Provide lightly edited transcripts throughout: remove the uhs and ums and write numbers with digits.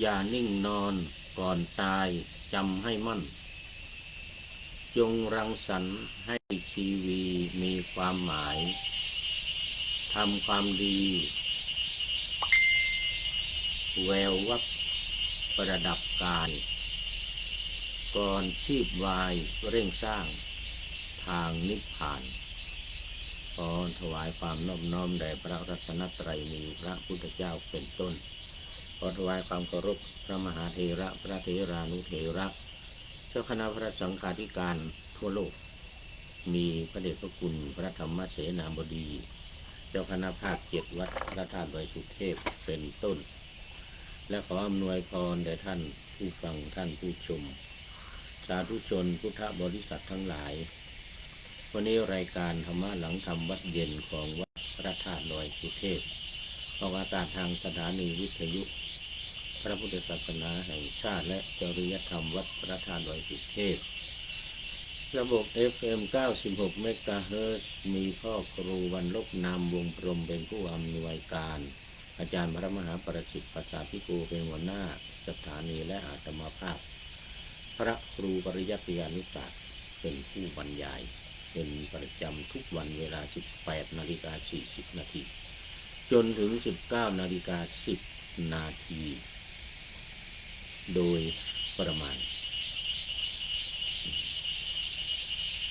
อย่านิ่งนอนก่อนตายจำให้มั่นจงรังสรรค์ให้ชีวีมีความหมายทำความดีแวววับประดับกายก่อนชีพวายเร่งสร้างทางนิพพานขอถวายความนอบน้อมแด่พระรัตนตรัยมีพระพุทธเจ้าเป็นต้นขอถวายความเคารพพระมหาเถระพระเถรานุเถระเจ้าคณะพระสังฆาธิการทั่วโลกมีพระเดชพระคุณพระธรรมเสนาบดีเจ้าคณะภาค7วัดพระธาตุดอยสุเทพเป็นต้นและขออำนวยพรแด่ท่านผู้ฟังท่านผู้ชมสาธุชนพุทธบริษัททั้งหลายวันนี้รายการธรรมะหลังธรรมวัดเย็นของวัดพระธาตุดอยสุเทพออกอากาศทางสถานีวิทยุพระพุทธศาสนาแห่งชาติและจริยธรรมวัดพระธาตุดอยสุเทพระบบ FM 96 เมกะเฮิรตซ์มีพ่อครูวันลบนามวงพรหมเป็นผู้อำนวยการอาจารย์พระมหาประสิทธิ์ภาษาพิโกเป็นหัวหน้าสถานีและอาตมาภาพพระครูปริยัติยานุศาสตร์เป็นผู้บรรยายเป็นประจำทุกวันเวลา 18:40 นาทีจนถึง 19:10 นาทีโดยประมาณ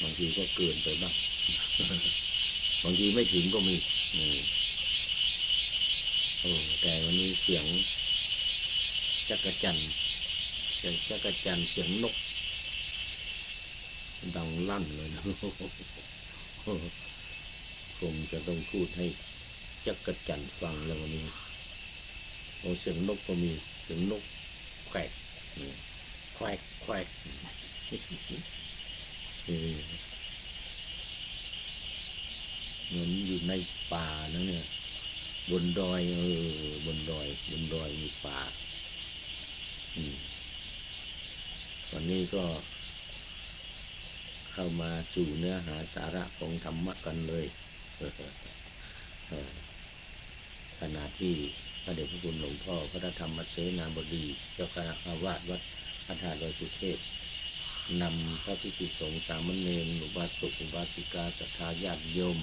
บางทีก็เกินไปบ้าง บางทีไม่ถึงก็มีแต่วันนี้เสียงจักจั่นเสียงจักจั่นเสียงนกดังลั่นเลยนะ คงจะต้องพูดให้จักจั่นฟังแล้ววันนี้เสียงนกก็มีเสียงนกแควกแควกแควกเหมือนอยู่ในป่านะเนี่ยบนดอยบนดอยมีป่าวันนี้ก็เข้ามาสู่เนื้อหาสาระของธรรมะกันเลยขณะที่พระเดชพระคุณหลวงพ่อพระธรรมเสนาบดีเจ้าคณะอาวาสวัดพระธาตุดอยสุเทพนำพระภิกษุสงฆ์สามเณรอุบาสกอุบาสิกาศรัทธาญาติโยม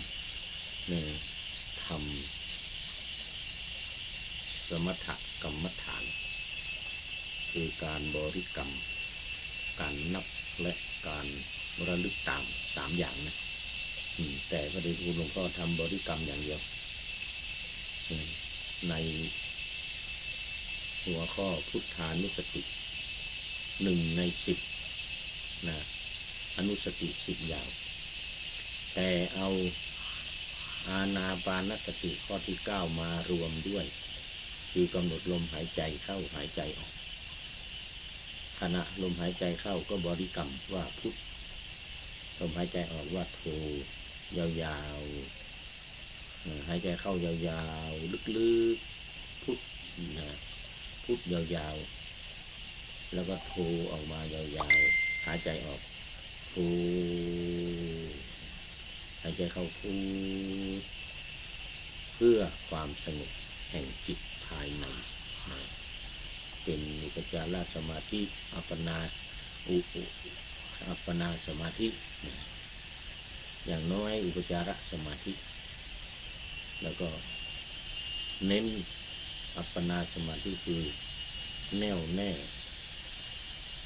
ทำสมถกรรมฐานคือการบริกรรมการนับและการระลึกตาม3อย่างนะแต่พระเดชพระคุณหลวงพ่อทำบริกรรมอย่างเดียวในหัวข้อพุทธานุสติ1 ใน 10นะอนุสติ10อย่างแต่เอาอานาปานสติข้อที่9มารวมด้วยคือกำหนดลมหายใจเข้าหายใจออกขณะลมหายใจเข้าก็บริกรรมว่าพุทลมหายใจออกว่าโทยาวๆหายใจเข้ายาวๆลึกๆพุทพุทยาวๆแล้วก็โทออกมายาวๆหายใจออกโทหายใจเข้าพูเพื่อความสงบแห่งจิตภายในเป็นอุปจารสมาธิอัปปนาอัปปนาสมาธิอย่างน้อยอุปจารสมาธิแล้วก็เน้นอัปปนาสมาธิคือแน่วแน่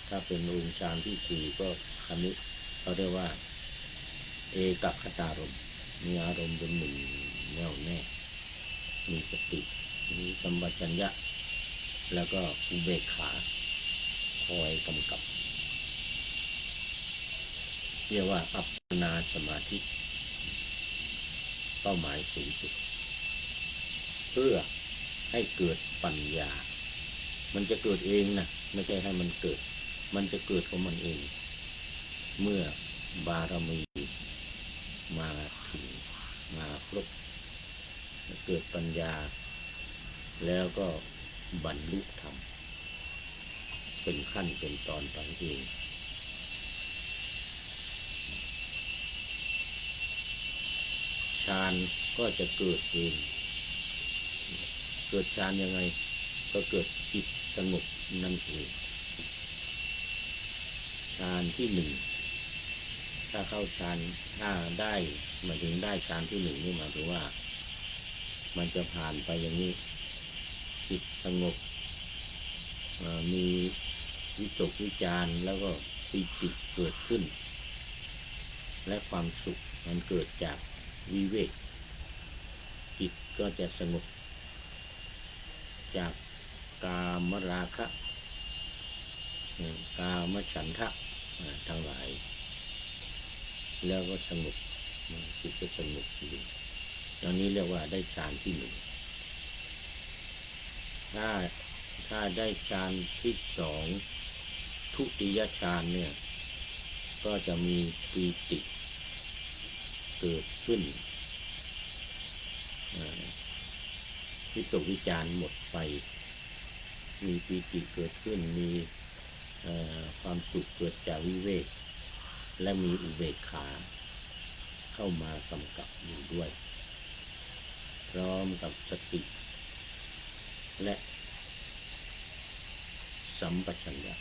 ถ้าเป็นองค์ฌานที่4ก็คณิเขาเรียกว่าเอกคตารมณ์มีอารมณ์เป็นหนึ่งแน่วแน่มีสติมีสัมปชัญญะแล้วก็อุเบกขาคอยกำกับเรียกว่าอัปปนาสมาธิเป้าหมายสูงสุดเพื่อให้เกิดปัญญามันจะเกิดเองนะไม่ใช่ให้มันเกิดมันจะเกิดของมันเองเมื่อบารมีมาถึงมาครบเกิดปัญญาแล้วก็บรรลุธรรมเป็นขั้นเป็นตอนไปเองฌานก็จะเกิดเองเกิดฌานยังไง ก็เกิดจิตสงบนั่นเองฌานที่หนึ่งถ้าเข้าฌานถ้าได้หมายถึงได้ฌานที่หนึ่งนี่หมายถึงว่ามันจะผ่านไปอย่างนี้จิตสงบมีวิตกวิจารแล้วก็ปีติเกิดขึ้นและความสุขมันเกิดจากวิเวกจิตก็จะสงบจากกามราคะกามฉันทะทั้งหลายแล้วก็สงบจิตก็สงบอยู่อย่างนี้เรียกว่าได้ฌานที่หนึ่งถ้าได้ฌานที่สองทุติยฌานเนี่ยก็จะมีปีติเกิดขึ้นวิตกวิจารหมดไปมีปีติเกิดขึ้นมีความสุขเกิดจากวิเวกและมีอุเบกขาเข้ามากำกับอยู่ด้วยพร้อมกับสติและสัมปชัญญะ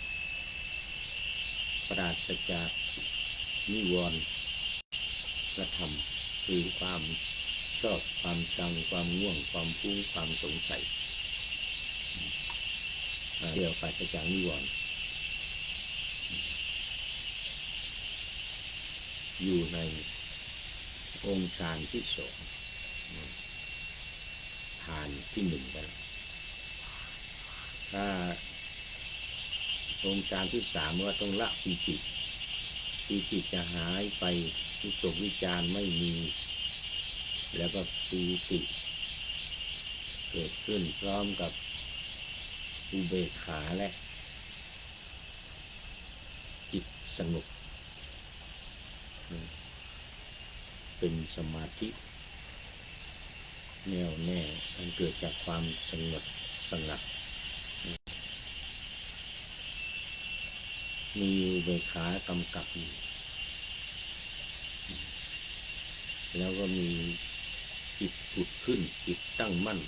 ปราศจากนิวรณ์ธรรมคือความชอบความชังความง่วงความฟุ้งความสงสัยเรียกปราศจากนิวรณ์อยู่ในองค์ฌานที่สองฌานที่หนึ่งกันถ้าองค์ฌานที่สามว่าต้องละปีติจะหายไปวิตกวิจารไม่มีแล้วก็ปีติเกิดขึ้นพร้อมกับอุเบกขาและจิตสงบเป็นสมาธิแน่วแน่มันเกิดจากความสงัดมีอุเบกขากำกับอยู่แล้วก็มีจิตผุดขึ้นจิตตั้งมั่น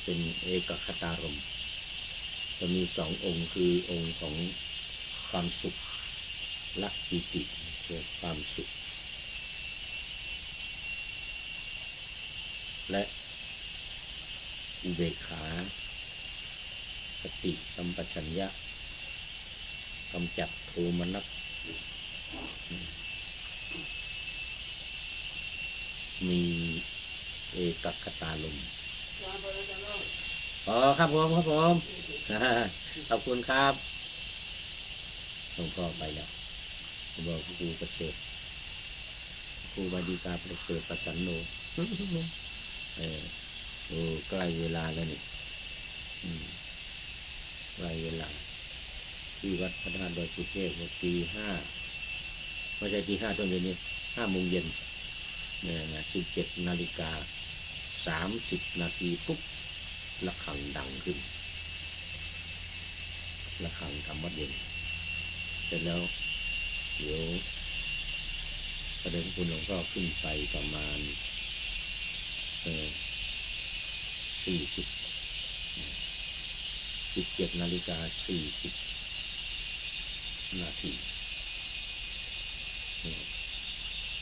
เป็นเอกคตารมณ์จะมีสององค์คือองค์ของความสุขละปีติเกิดความสุขและอุเบกขาสติสัมปชัญญะกำจัดโทมนัสมีเอกคตารมณ์ครับผมขอบคุณครับหลวงพ่อไปแล้วบอกครูประเสริฐครูบดีกาประเสริฐประสันโนใกล้เวลาแล้วนี่ใกล้เวลาที่วัดพระธาตุดอยสุเทพตีห้าไม่ใช่ตีห้าตอนนี้5 โมงเย็นเนี่ยนะ17:30 นาทีปุ๊บระฆังดังขึ้นระฆังทำวัดเย็นเสร็จแล้วเดี๋ยวประเด็นคุณหลวงพ่อขึ้นไปประมาณ17:40 นาที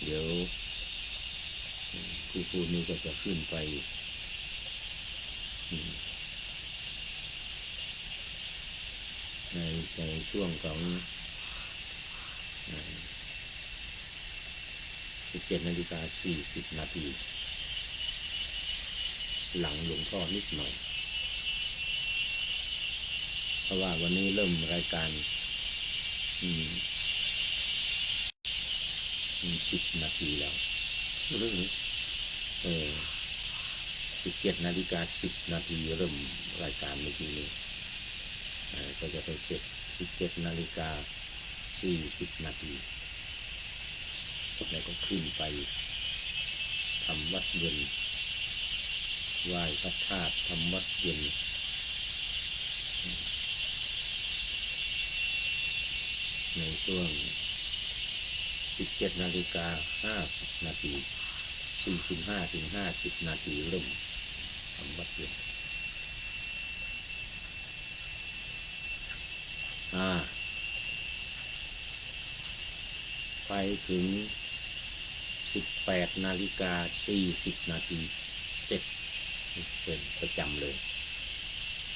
เดี๋ยวครูนี้ก็จะขึ้นไปในช่วงของ17:40 นาทีหลังหลวงพ่อนิดหน่อยเพราะว่าวันนี้เริ่มรายการ10 นาทีแล้ว17:10 นาทีเริ่มรายการเมื่อกี้นี้ก็จะไปเสร็จ17:40 นาทีแล้วก็ขึ้นไปทำวัดเย็นไหว้พระธาตุทำวัดเย็นในช่วง17:50 นาที45 ถึง 50 นาทีเริ่มทำวัดเย็น ไปถึง18:40 นาทีเสร็จเป็นประจำเลย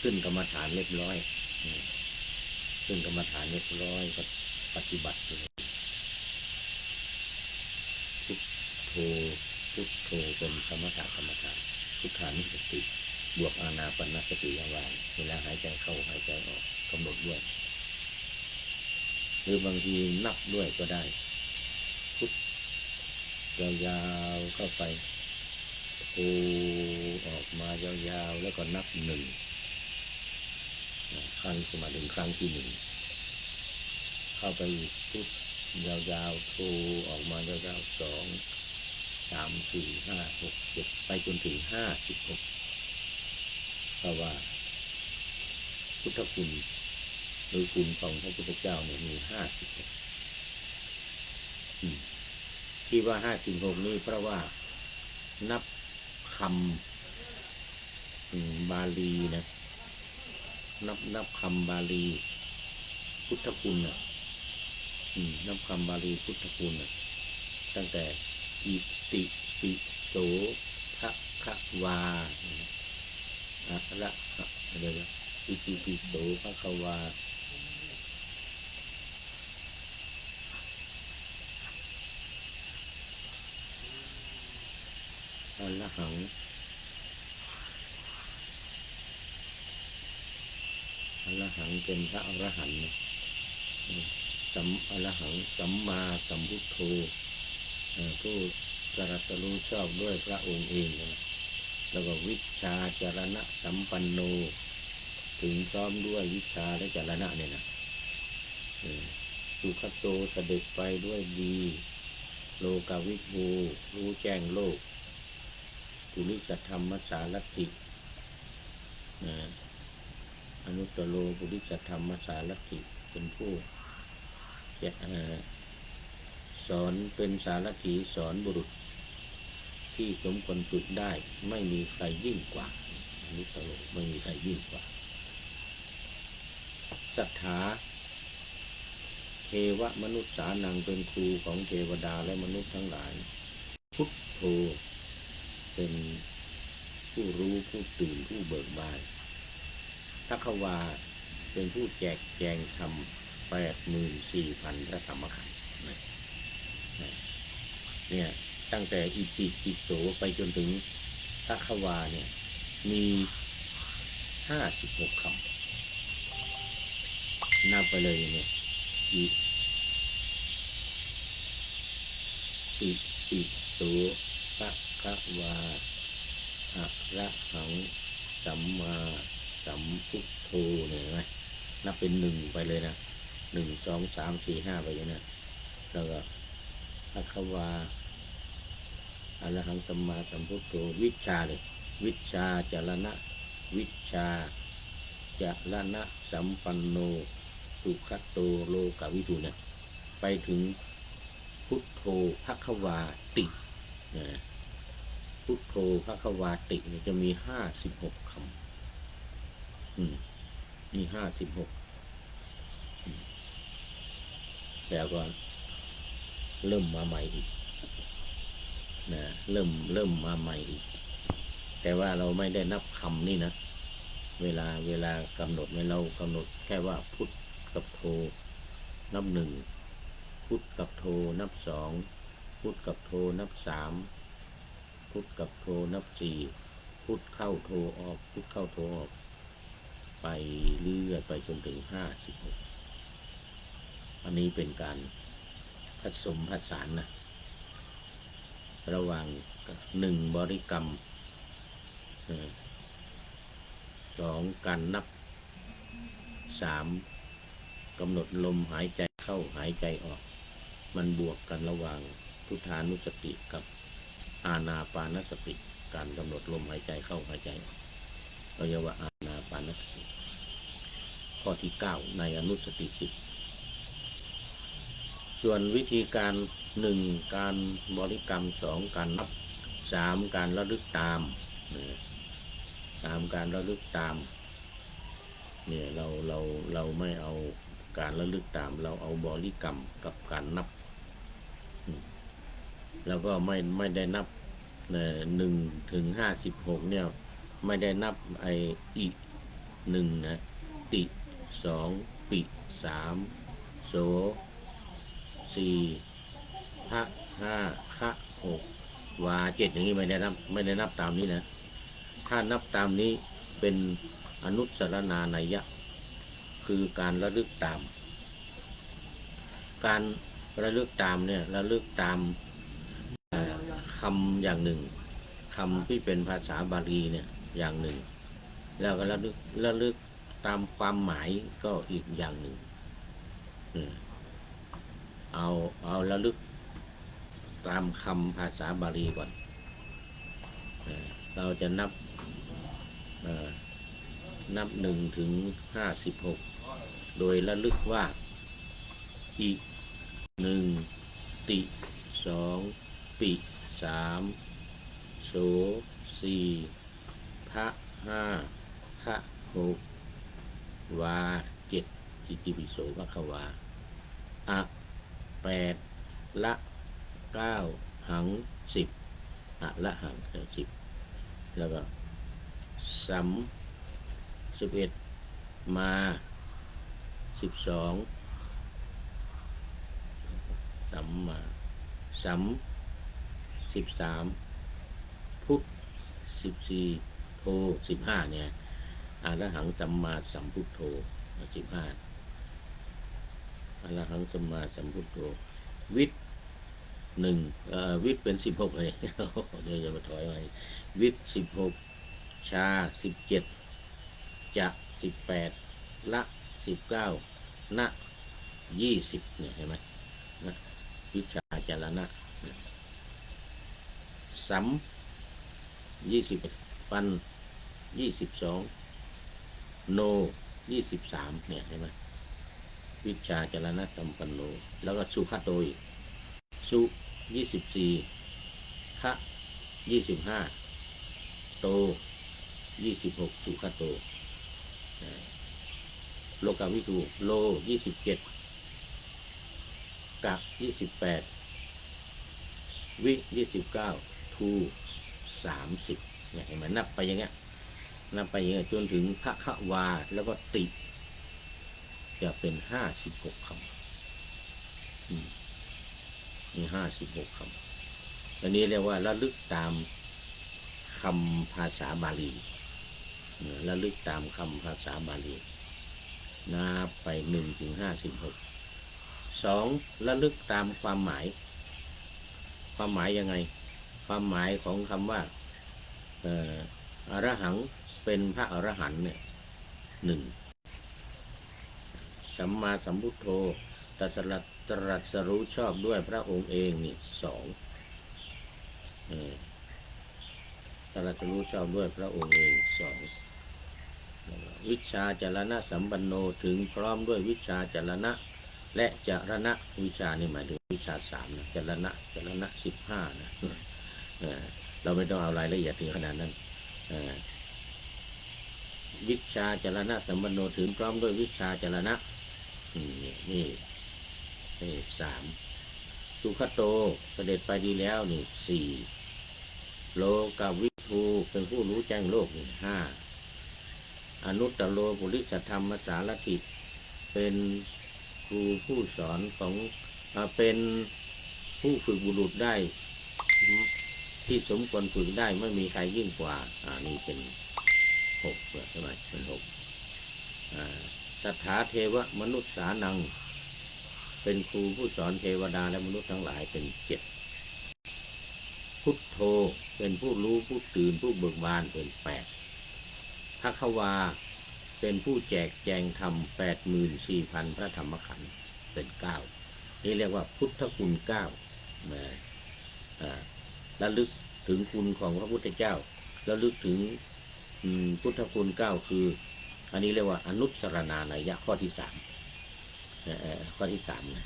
ขึ้นกรรมฐานเรียบร้อยขึ้นกรรมฐานเรียบร้อยก็ปฏิบัติเลยพุทโธพุทโธเป็นสมถะกรรมฐานพุทธานุสติบวกอานาปานสติเอาไว้เวลาหายใจเข้าหายใจออกกำหนดด้วยหรือบางทีนับด้วยก็ได้พุทยาวๆเข้าไปโธออกมายาวๆแล้วก็นับ1ครั้งขึ้นมาถึงครั้งที่1เข้าไปอีกพุทยาวๆโธออกมายาวๆ2 3 4 5 6 7ไปจนถึง56เพราะว่าพุทธคุณหรือคุณของพระพุทธเจ้าเนี่ยมี56ที่ว่า56นี่เพราะว่านับคำบาลีนะนับคำบาลีพุทธคุณน่ะนับคำบาลีพุทธคุณน่ะตั้งแต่อิติปิโสภะคะวาอะระอะไรนะอิติปิโสภะคะวาอะระหังอรหังเป็นพระอรหันต์อรหังสัมมาสัมพุทโธผู้ตรัสรู้ชอบด้วยพระองค์เองนะแล้วก็วิชชาจรณะสัมปันโนถึงพร้อมด้วยวิชาและจรณะเนี่ยนะสุขโตเสด็จไปด้วยดีโลกวิทูรู้แจ้งโลกปุริสธรรมสารถิอนุตตโรปุริสธรรมสารถิเป็นผู้สอนเป็นสารถีสอนบุรุษที่สมควรฝึกได้ไม่มีใครยิ่งกว่าอนุตตโรไม่มีใครยิ่งกว่าสัทธาเทวมนุษย์สานังเป็นครูของเทวดาและมนุษย์ทั้งหลายพุทโธเป็นผู้รู้ผู้ตื่นผู้เบิกบานทัควาเป็นผู้แจกแจงธรรม84,000 พระธรรมขันธ์เนี่ยตั้งแต่อิติปิโสไปจนถึงทัควาเนี่ยมี56 คำนับไปเลยเนี่ยอิติปิโสภะคะวาอะระหังสัมมาสัมพุทโธเนี่ยไหมนับเป็น1ไปเลยนะ1 2 3 4 5ไปเลยนะแล้วก็ภะคะวาอะระหังสัมมาสัมพุทโธวิชชาเลยวิชชาจรณะวิชชาจรณะสัมปันโนสุขโตโลกวิทูเนี่ยไปถึงพุทโธภะคะวาตินะพุทโธภะคะวาติเนี่ยจะมี56 คำมี56แล้วก็เริ่มมาใหม่อีกนะเริ่มมาใหม่อีกแต่ว่าเราไม่ได้นับคำนี่นะเวลากำหนดเรากำหนดแค่ว่าพุทกับโธนับ1พุทกับโธนับ2พุทกับโธนับ3พุทกับโธนับ4พุทเข้าโธออกพุทเข้าโธออกไปเรื่อยไปจนถึง56อันนี้เป็นการผสมผสานนะระหว่าง1บริกรรม2การนับ3กำหนดลมหายใจเข้าหายใจออกมันบวกกันระหว่างพุทธานุสติกับอานาปานสติการกำหนดลมหายใจเข้าหายใจออกเราเรียกว่าอานาปานสติข้อที่9ในอนุสติ10ส่วนวิธีการ1การบริกรรม2การนับ3การระลึกตาม3การระลึกตามเนี่ยเราไม่เอา การระลึกตามเราเอาบริกรรมกับการนับแล้วก็ไม่ได้นับ1 ถึง 56เนี่ยไม่ได้นับไออิ1นะติ2ปิ3โส4พะ5คะ6วา7อย่างนี้ไม่ได้นับตามนี้นะถ้านับตามนี้เป็นอนุสรณานัยยะคือการระลึกตามการระลึกตามเนี่ยระลึกตามคำอย่างหนึ่งคำที่เป็นภาษาบาลีเนี่ยอย่างหนึ่งแล้วก็ระลึกตามความหมายก็อีกอย่างหนึ่งเอาระลึกตามคำภาษาบาลีก่อนเราจะนับ1 ถึง 56โดยระลึกว่าอิ1ติ2ปิ3โส4พะ5คะ6วา7อิติปิโสภควาอะ8ละ9หัง10อะละหัง10แล้วก็สัม11มา12สัมมาสัม13พุทธ14โท15เนี่ยอรหังสัมมาสัมพุทโธ15อรหังสัมมาสัมพุทโธวิทย์วิทย์เป็น16เลยเดี๋ยวจะมาถอยไว้วิทย์16ชา17จะ18ละ19ณ20เนี่ยเห็นไหมนะวิชาจารณะสัม21ปัน22โน23เนี่ยเห็นไหมวิชาจารณะสัมปันโนแล้วก็สุขโตอีกสุ24คะ25โต26สุขโตโลกาวิทูโล27กะ28วิ29ทู30เนี่ยเห็นไหมนับไปอย่างเงี้ยจนถึงพระคะวาแล้วก็ติจะเป็น56คำมี56คำอันนี้เรียกว่าระลึกตามคำภาษาบาลีระลึกตามคำภาษาบาลีนับไป1 ถึง 56 2ระลึกตามความหมายยังไงความหมายของคำว่าอรหังเป็นพระอรหันต์เนี่ย1สัมมาสัมพุทโธตรัสรู้ชอบด้วยพระองค์เองนี่2ตรัสรู้ชอบด้วยพระองค์เอง2วิชาจรณะสัมปันโนถึงพร้อมด้วยวิชาจรณะและจรณะวิชานี่หมายถึงวิชา3นะจรณะ15นะเราไม่ต้องเอารายละเอียดถึงขนาดนั้นวิชาจรณะสัมปันโนถึงพร้อมด้วยวิชาจรณะนี่3สุขโตเสด็จไปดีแล้วนี่4โลกาวิทูเป็นผู้รู้แจ้งโลกนี่5อนุตตโลปุริสธรรมสารถิเป็นครูผู้สอนของเป็นผู้ฝึกบุรุษได้ที่สมควรฝึกได้ไม่มีใครยิ่งกว่านี่เป็น6ใช่ไหมเป็น6สัทธาเทวมนุษย์สานังเป็นครูผู้สอนเทวดาและมนุษย์ทั้งหลายเป็น7พุทโธเป็นผู้รู้ผู้ตื่นผู้เบิกบานเป็น8ภควาเป็นผู้แจกแจงธรรม 84,000 พระธรรมขันธ์เป็น9นี่เรียกว่าพุทธคุณ9ระลึกถึงคุณของพระพุทธเจ้าระลึกถึงพุทธคุณ9คืออันนี้เรียกว่าอนุสรณานัยยะข้อที่3ข้อที่3นะ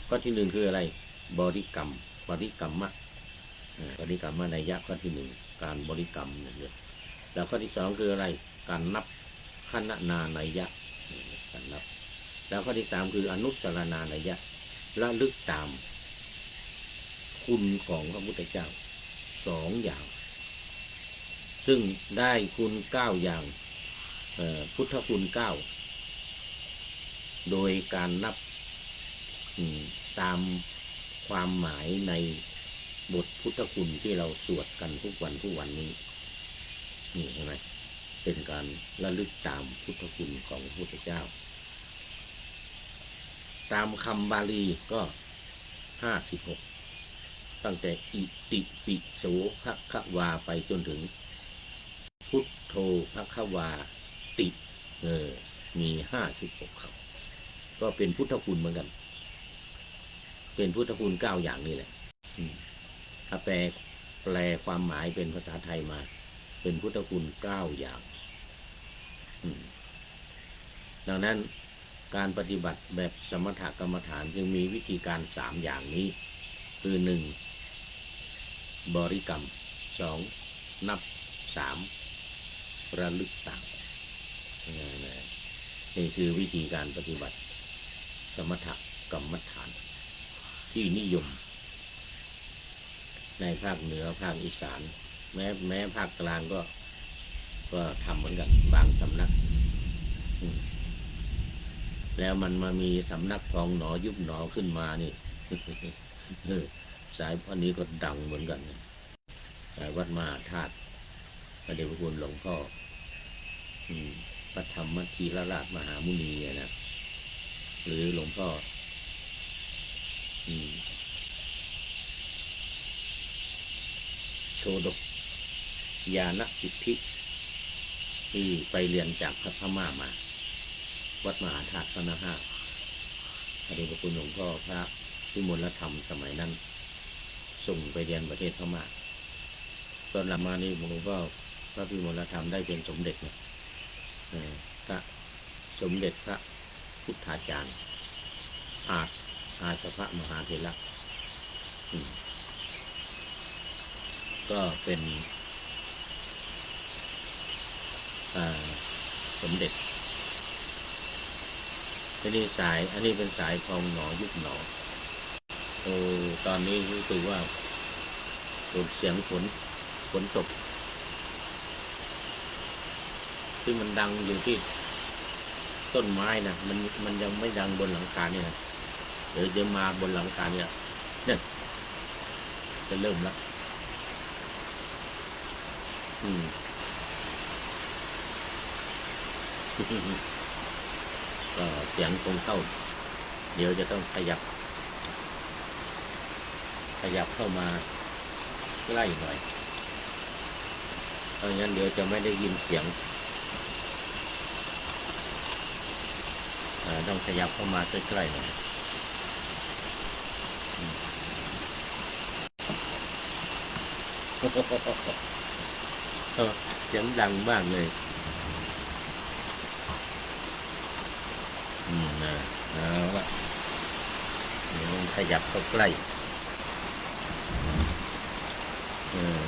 ข้อที่1คืออะไรบริกรรมมะบริกรรมนัยยะข้อที่1การบริกรรมเนี่ยแล้วข้อที่2คืออะไรการนับขณนานัยยะการนับ แล้วข้อที่ 3คืออนุสรณานยะระลึกตามคุณของพระพุทธเจ้า2 อย่างซึ่งได้คุณ9อย่างพุทธคุณ9โดยการนับตามความหมายในบทพุทธคุณที่เราสวดกันทุกวันนี้นี่เห็นไหมเป็นการระลึกตามพุทธคุณของพระพุทธเจ้าตามคำบาลีก็56ตั้งแต่อิติปิโสภควาไปจนถึงพุทโธภควาติมี56คำก็เป็นพุทธคุณเหมือนกันเป็นพุทธคุณ9อย่างนี่แหละถ้าแปลความหมายเป็นภาษาไทยมาเป็นพุทธคุณ9อย่างดังนั้นการปฏิบัติแบบสมถกรรมฐานจึงมีวิธีการ3อย่างนี้คือ 1. บริกรรม 2. นับ 3. ระลึกตามนี่คือวิธีการปฏิบัติสมถกรรมฐานที่นิยมในภาคเหนือภาคอีสานแม้ภาคกลางก็ทำเหมือนกันบางสำนักแล้วมันมามีสำนักพองหนอยุบหนอขึ้นมานี่ สายพวกนี้ก็ดังเหมือนกันสายวัดมหาธาตุพระเดชพระคุณหลวงพ่อพระธรรมธีรราชมหามุนีนะหรือหลวงพ่อโชดกญาณสิทธิที่ไปเรียนจากพระม่ามาวัดมหาธาตุพระนครพระเดชพระคุณหลวงพ่อพระวิมลธรรมสมัยนั้นส่งไปเรียนประเทศพม่าตอนหลังมานี่หลวงพ่อพระวิมลธรรมได้เป็นสมเด็จนะพระสมเด็จพระพุทธาจารย์อาสภะมหาเถระก็เป็นสมเด็จอันนี้เป็นสายพองหนอยุบหนอตอนนี้รู้สึกว่าเสียงฝนตกที่มันดังอยู่ที่ต้นไม้นะมันยังไม่ดังบนหลังคาเนี่ยนะเดี๋ยวจะมาบนหลังคาเนี่ยจะเริ่มแล้วก็เสียงคงเศร้าเดี๋ยวจะต้องขยับเข้ามาใกล้หน่อยเพราะงั้นเดี๋ยวจะไม่ได้ยินเสียงต้องขยับเข้ามาใกล้ๆหน่อยเสียงดังมากเลยเอาละเดี๋ยวขยับเข้าใกล้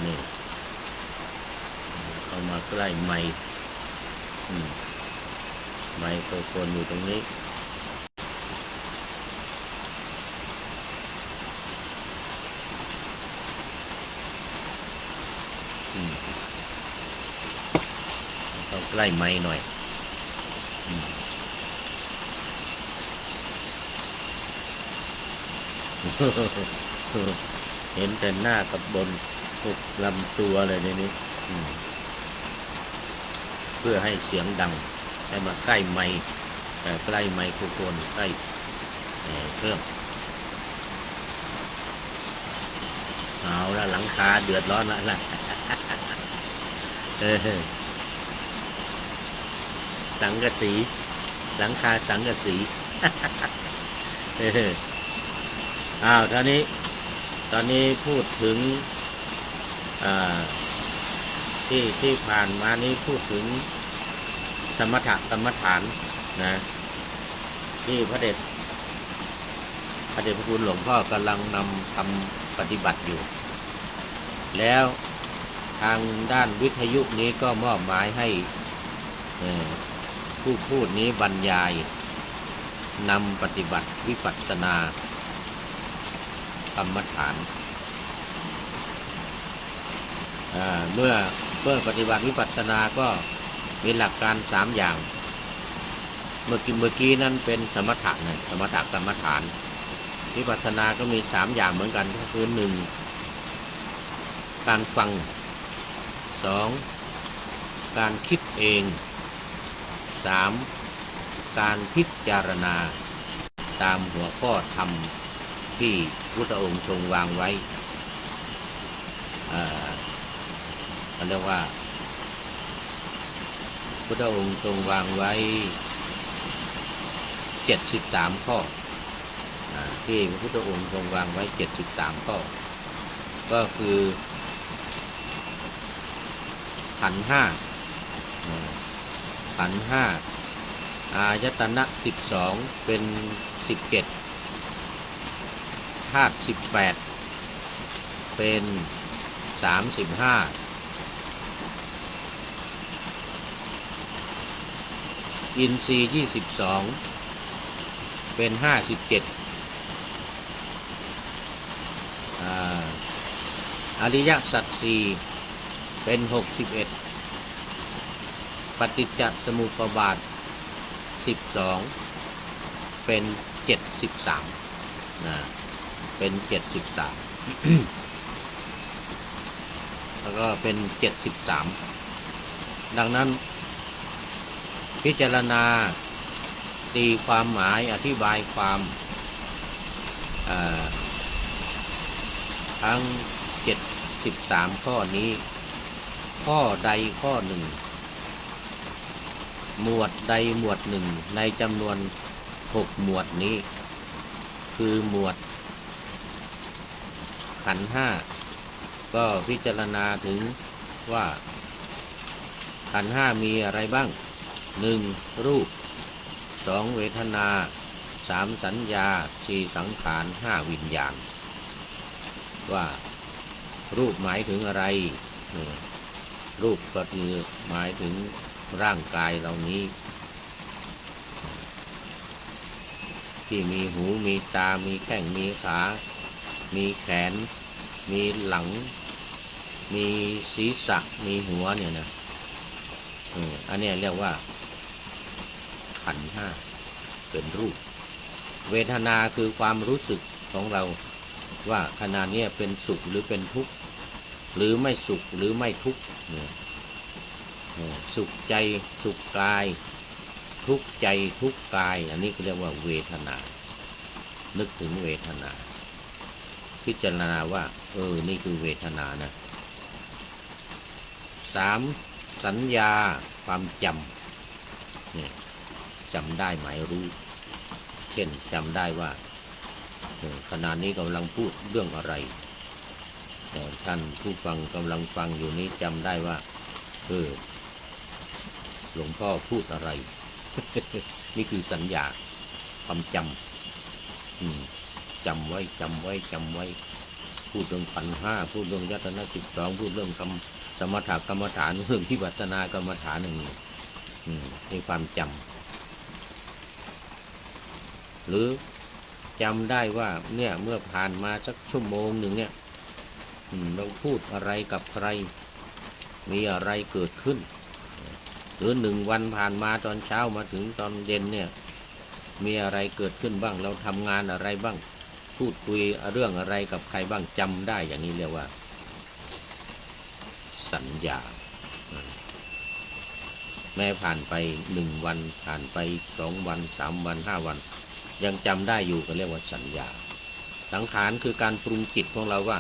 นี่เข้ามาใกล้ไมค์โครโฟนอยู่ตรงนี้เข้าใกล้ไมค์หน่อยเห็นแต่หน้ากับบนลำตัวเลยในนี้เพื่อให้เสียงดังให้มาใกล้ไมค์ใกล้ไมโครโฟนใกล้เครื่องเอาละหลังคาเดือดร้อนแล้วนะสังกะสีหลังคาสังกะสีตอนนี้พูดถึงที่ผ่านมานี้พูดถึงสมถกรรมฐานนะที่พระเดชพระคุณหลวงพ่อกำลังนำทำปฏิบัติอยู่แล้วทางด้านวิทยุนี้ก็มอบหมายให้ผู้พูดนี้บรรยาย นำปฏิบัติวิปัสสนากรรมฐานเมื่อปฏิบัติวิปัสสนาก็มีหลักการ3อย่างเมื่อกี้นั้นเป็นสมถะนะสมถกรรมฐานวิปัสสนาก็มี3อย่างเหมือนกันก็คือ 1. การฟัง 2. การคิดเอง 3. การพิจารณาตามหัวข้อธรรมที่พุทธองค์ทรงวางไว้เรียกว่าพุทธองค์ทรงวางไว้73ข้อที่พระพุทธองค์ทรงวางไว้73ข้อก็คือขันธ์5อายตนะ12เป็น17ธาตุ18เป็น35อินทรีย์22เป็น57อริยสัจ4เป็น61ปฏิจจสมุปบาท12เป็น73นะเป็น73แล้วก็เป็น73ดังนั้นพิจารณาตีความหมายอธิบายความทั้ง73ข้อนี้ข้อใดข้อหนึ่งหมวดใดหมวดหนึ่งในจำนวน6หมวดนี้คือหมวดขันธ์5ก็พิจารณาถึงว่าขันธ์5มีอะไรบ้าง1รูป2เวทนา3สัญญา4สังขาร5วิญญาณว่ารูปหมายถึงอะไรรูปก็คือหมายถึงร่างกายเหล่านี้ที่มีหูมีตามีแข้งมีขามีแขนมีหลังมีศีรษะมีหัวเนี่ยนะอันนี้เรียกว่าขันธ์5เป็นรูปเวทนาคือความรู้สึกของเราว่าขณะนี้เป็นสุขหรือเป็นทุกข์หรือไม่สุขหรือไม่ทุกข์สุขใจสุขกายทุกข์ใจทุกข์กายอันนี้ก็เรียกว่าเวทนานึกถึงเวทนาพิจารณาว่านี่คือเวทนานะ3สัญญาความจำเนี่ยจำได้หมายรู้เช่นจำได้ว่าขณะนี้กำลังพูดเรื่องอะไรท่านผู้ฟังกำลังฟังอยู่นี้จำได้ว่าหลวงพ่อพูดอะไร นี่คือสัญญาความจำจำไว้พูดเรื่องขันธ์5พูดเรื่องยตนะ12พูดเรื่องสมถกรรมฐานเรื่องวิปัสสนากรรมฐานหนึ่งมีความจำหรือจำได้ว่าเนี่ยเมื่อผ่านมาสักชั่วโมงหนึ่งเนี่ยเราพูดอะไรกับใครมีอะไรเกิดขึ้นหรือ1วันผ่านมาตอนเช้ามาถึงตอนเย็นเนี่ยมีอะไรเกิดขึ้นบ้างเราทำงานอะไรบ้างพูดคุยเรื่องอะไรกับใครบ้างจำได้อย่างนี้เรียกว่าสัญญาแม้ผ่านไป1วันผ่านไป2วัน3วัน5วันยังจำได้อยู่ก็เรียกว่าสัญญาสังขารคือการปรุงจิตของเราว่า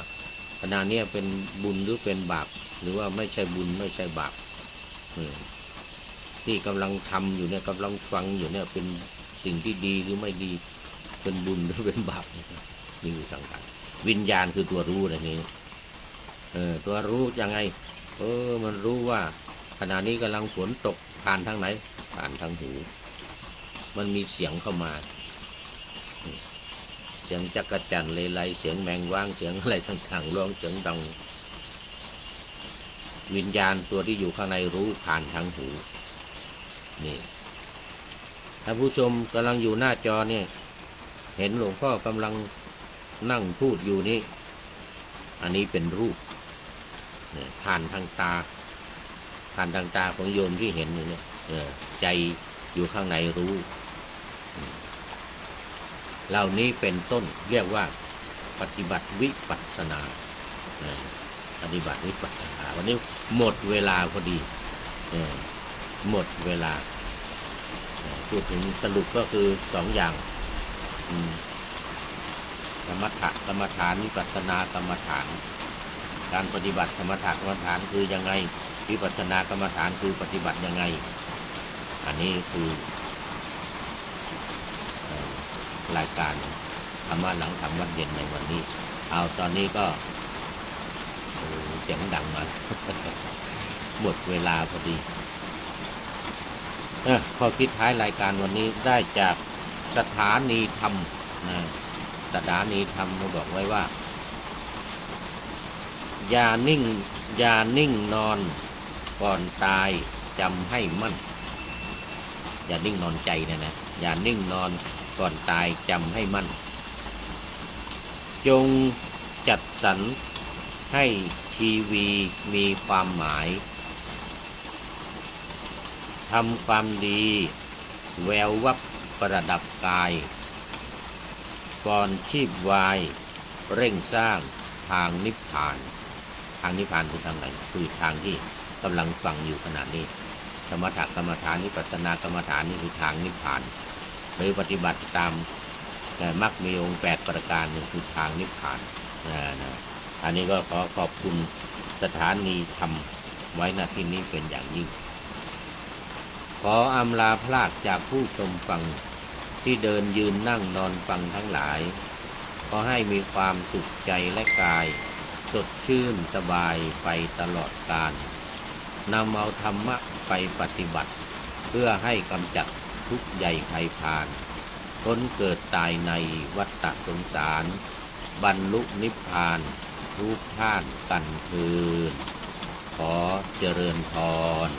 ขณะนี้เป็นบุญหรือเป็นบาปหรือว่าไม่ใช่บุญไม่ใช่บาปที่กำลังทำอยู่เนี่ยกำลังฟังอยู่เนี่ยเป็นสิ่งที่ดีหรือไม่ดีเป็นบุญหรือเป็นบาปนี่คือสังขารวิญญาณคือตัวรู้อะไรนี้ตัวรู้ยังไงมันรู้ว่าขณะนี้กำลังฝนตกผ่านทางไหนผ่านทางหูมันมีเสียงเข้ามาเสียงจักรจั่นเลไลเสียงแมงว่างเสียงอะไรต่างๆร้องเสียงดังวิญญาณตัวที่อยู่ข้างในรู้ผ่านทางหูนี่ ถ้าผู้ชมกำลังอยู่หน้าจอเนี่ย เห็นหลวงพ่อกำลังนั่งพูดอยู่นี่ อันนี้เป็นรูปผ่านทางตาของโยมที่เห็นอยู่เนี่ยใจอยู่ข้างในรู้เหล่านี้เป็นต้นเรียกว่าปฏิบัติวิปัสสนาปฏิบัติวิปัสสนาวันนี้หมดเวลาพอดีหมดเวลาพูดถึงสรุปก็คือสองอย่างสมถะกรรมฐานวิปัสสนากรรมฐานการปฏิบัติสมถะกรรมฐานคือยังไงวิปัสสนากรรมฐานคือปฏิบัติยังไงอันนี้คือรายการธรรมะหลังธรรมวัดเย็นในวันนี้เอาตอนนี้ก็เสียงดังมา หมดเวลาพอดีข้อคิดท้ายรายการวันนี้ได้จากสถานีธรรมสถานีธรรมเขาบอกไว้ว่าอย่านิ่งนอนก่อนตายจำให้มั่นอย่านิ่งนอนใจนะอย่านิ่งนอนก่อนตายจำให้มั่นจงจัดสรรให้ชีวิตมีความหมายทำความดีแวววับประดับกายก่อนชีพวายเร่งสร้างทางนิพพานคือทางไหนคือทางที่กำลังฟังอยู่ขณะนี้สมถกรรมฐานวิปัสสนากรรมฐานนี่คือทางนิพพานหรือปฏิบัติตามมรรคมีองค์8ประการนี่คือทางนิพพานอันนี้ก็ขอบคุณสถานีธรรมไว้ณที่นี้เป็นอย่างยิ่งขออำลาพลากจากผู้ชมฟังที่เดินยืนนั่งนอนฟังทั้งหลายขอให้มีความสุขใจและกายสดชื่นสบายไปตลอดกาลนำเอาธรรมะไปปฏิบัติเพื่อให้กำจัดทุกข์ใหญ่ภัยพานพ้นเกิดตายในวัฏสงสารบรรลุนิพพานทุกท่านกันเถิดขอเจริญพร